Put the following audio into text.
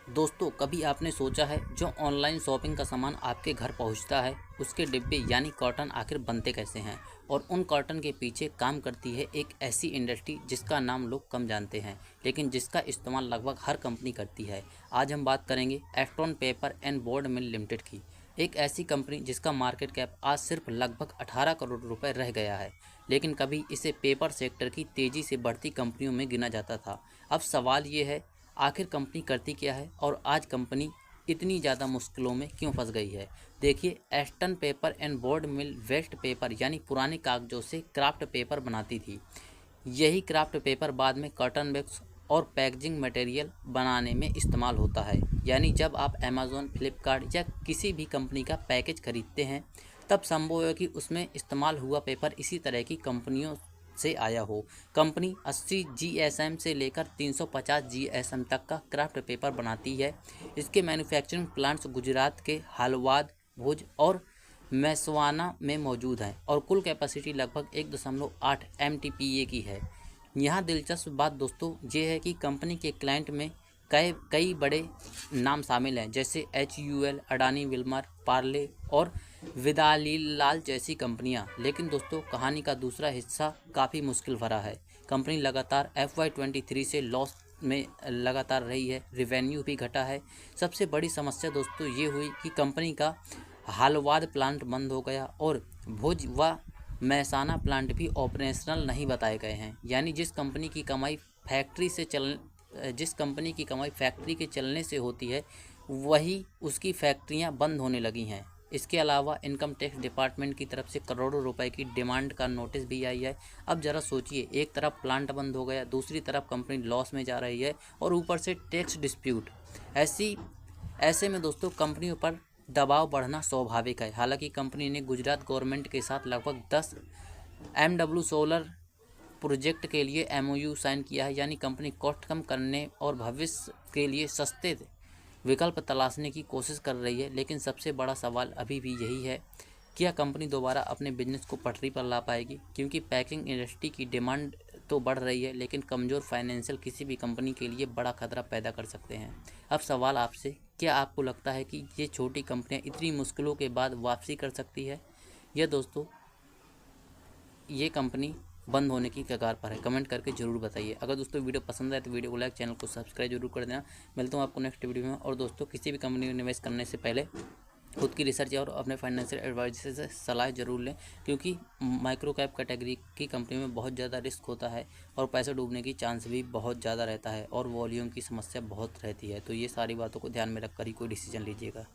दोस्तों, कभी आपने सोचा है जो ऑनलाइन शॉपिंग का सामान आपके घर पहुंचता है उसके डिब्बे यानी कर्टन आखिर बनते कैसे हैं। और उन कर्टन के पीछे काम करती है एक ऐसी इंडस्ट्री जिसका नाम लोग कम जानते हैं लेकिन जिसका इस्तेमाल लगभग हर कंपनी करती है। आज हम बात करेंगे Aston paper and board mill limited की। एक ऐसी कंपनी जिसका मार्केट कैप आज सिर्फ लगभग 18 करोड़ रुपए रह गया है, लेकिन कभी इसे पेपर सेक्टर की तेज़ी से बढ़ती कंपनियों में गिना जाता था। अब सवाल ये है, आखिर कंपनी करती क्या है और आज कंपनी इतनी ज़्यादा मुश्किलों में क्यों फंस गई है। देखिए, एस्टन paper and board mill waste paper यानी पुराने कागजों से क्राफ्ट पेपर बनाती थी। यही क्राफ्ट पेपर बाद में कर्टन बैग्स और पैकेजिंग मटेरियल बनाने में इस्तेमाल होता है। यानी जब आप अमेज़ॉन, फ्लिपकार्ट या किसी भी कंपनी का पैकेज खरीदते हैं तब संभव है कि उसमें इस्तेमाल हुआ पेपर इसी तरह की कंपनियों से आया हो। कंपनी 80 जीएसएम से लेकर 350 जीएसएम तक का क्राफ्ट पेपर बनाती है। इसके मैन्युफैक्चरिंग प्लांट्स गुजरात के हालवाद, भुज और मैसवाना में मौजूद हैं और कुल कैपेसिटी लगभग 1.8 एमटीपीए की है। यहाँ दिलचस्प बात दोस्तों ये है कि कंपनी के क्लाइंट में कई कई बड़े नाम शामिल हैं, जैसे HUL, अडानी, विल्मर, पार्ले और विदालीलाल जैसी कंपनियां। लेकिन दोस्तों, कहानी का दूसरा हिस्सा काफ़ी मुश्किल भरा है। कंपनी लगातार FY23 से लॉस में लगातार रही है, रिवेन्यू भी घटा है। सबसे बड़ी समस्या दोस्तों ये हुई कि कंपनी का हालवाद प्लांट बंद हो गया और भुज व महसाना प्लांट भी ऑपरेशनल नहीं बताए गए हैं। यानी जिस कंपनी की कमाई फैक्ट्री के चलने से होती है वही उसकी फैक्ट्रियां बंद होने लगी हैं। इसके अलावा इनकम टैक्स डिपार्टमेंट की तरफ से करोड़ों रुपए की डिमांड का नोटिस भी आई है। अब ज़रा सोचिए, एक तरफ प्लांट बंद हो गया, दूसरी तरफ कंपनी लॉस में जा रही है और ऊपर से टैक्स डिस्प्यूट। ऐसी ऐसे में दोस्तों कंपनियों पर दबाव बढ़ना स्वाभाविक है। हालांकि कंपनी ने गुजरात गवर्नमेंट के साथ लगभग 10 MW सोलर प्रोजेक्ट के लिए MOU साइन किया है। यानी कंपनी कॉस्ट कम करने और भविष्य के लिए सस्ते विकल्प तलाशने की कोशिश कर रही है। लेकिन सबसे बड़ा सवाल अभी भी यही है, क्या कंपनी दोबारा अपने बिजनेस को पटरी पर ला पाएगी। क्योंकि पैकिंग इंडस्ट्री की डिमांड तो बढ़ रही है लेकिन कमज़ोर फाइनेंशियल किसी भी कंपनी के लिए बड़ा खतरा पैदा कर सकते हैं। अब सवाल आपसे, क्या आपको लगता है कि ये छोटी कंपनियां इतनी मुश्किलों के बाद वापसी कर सकती है, या दोस्तों ये कंपनी बंद होने की कगार पर है? कमेंट करके जरूर बताइए। अगर दोस्तों वीडियो पसंद आए तो वीडियो को लाइक, चैनल को सब्सक्राइब जरूर कर देना। मिलता हूँ आपको नेक्स्ट वीडियो में। और दोस्तों, किसी भी कंपनी में निवेश करने से पहले खुद की रिसर्च और अपने फाइनेंशियल एडवाइजर से सलाह जरूर लें, क्योंकि माइक्रो कैप कैटेगरी की कंपनी में बहुत ज़्यादा रिस्क होता है और पैसे डूबने की चांस भी बहुत ज़्यादा रहता है और वॉल्यूम की समस्या बहुत रहती है। तो ये सारी बातों को ध्यान में रखकर ही कोई डिसीजन लीजिएगा।